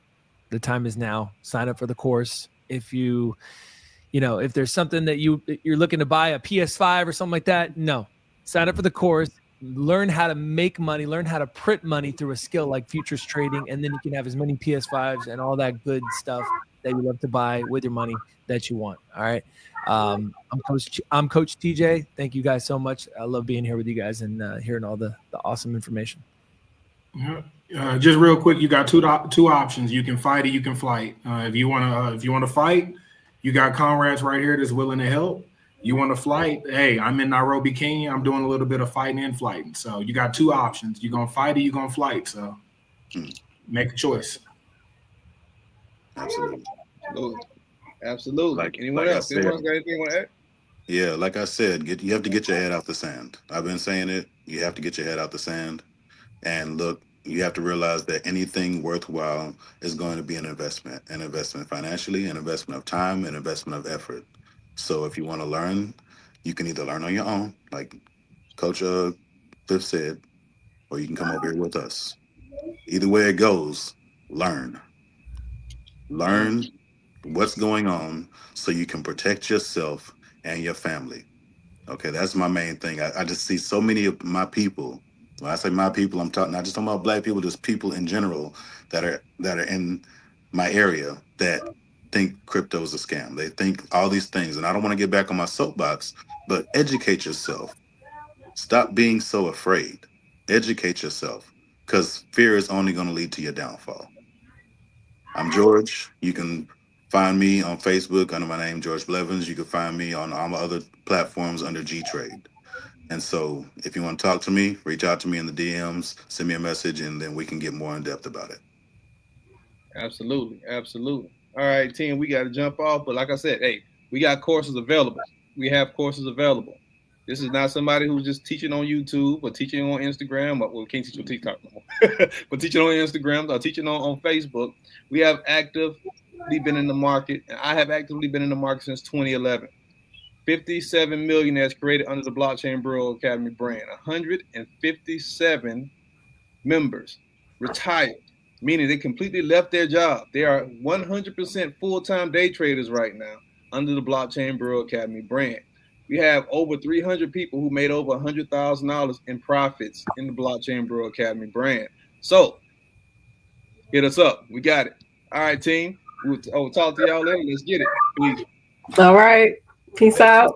The time is now. Sign up for the course. If if there's something that you're looking to buy, a PS5 or something like that, no. Sign up for the course. Learn how to make money, learn how to print money through a skill like futures trading, and then you can have as many PS5s and all that good stuff that you love to buy with your money that you want. All right. I'm Coach TJ. Thank you guys so much. I love being here with you guys and hearing all the awesome information. Yeah. Just real quick, you got two options. You can fight or you can flight. If you want to fight, you got comrades right here that's willing to help. You want to flight? Hey, I'm in Nairobi, Kenya. I'm doing a little bit of fighting and flighting. So you got two options. You're going to fight or you're going to flight. So make a choice. Absolutely. Like, Anyone like else? I said, Anyone got anything you want to add? Yeah, like I said, you have to get your head out the sand. I've been saying it. You have to get your head out the sand. And look, you have to realize that anything worthwhile is going to be an investment financially, an investment of time, an investment of effort. So if you want to learn, you can either learn on your own, like Coach Cliff said, or you can come over here with us. Either way it goes, learn. Learn what's going on so you can protect yourself and your family. Okay, that's my main thing. I just see so many of my people. When I say my people, I'm talking not just talking about Black people, just people in general that are in my area that think crypto is a scam. They think all these things, and I don't want to get back on my soapbox, but educate yourself. Stop being so afraid. Educate yourself, because fear is only going to lead to your downfall. I'm George. You can find me on Facebook under my name, George Blevins. You can find me on all my other platforms under G-Trade. And so if you want to talk to me, reach out to me in the DMs, send me a message, and then we can get more in depth about it. Absolutely. All right, team, we got to jump off. But like I said, hey, we got courses available. We have courses available. This is not somebody who's just teaching on YouTube or teaching on Instagram. Well, we can't teach on TikTok no more. But teaching on Instagram or teaching on Facebook. We have actively been in the market, and I have actively been in the market since 2011. 57 millionaires created under the Blockchain Bureau Academy brand. 157 members retired, meaning they completely left their job. They are 100% full-time day traders right now under the Blockchain Bureau Academy brand. We have over 300 people who made over $100,000 in profits in the Blockchain Bureau Academy brand. So hit us up. We got it. All right, team. We'll talk to y'all later. Let's get it. Peace. All right. Peace out.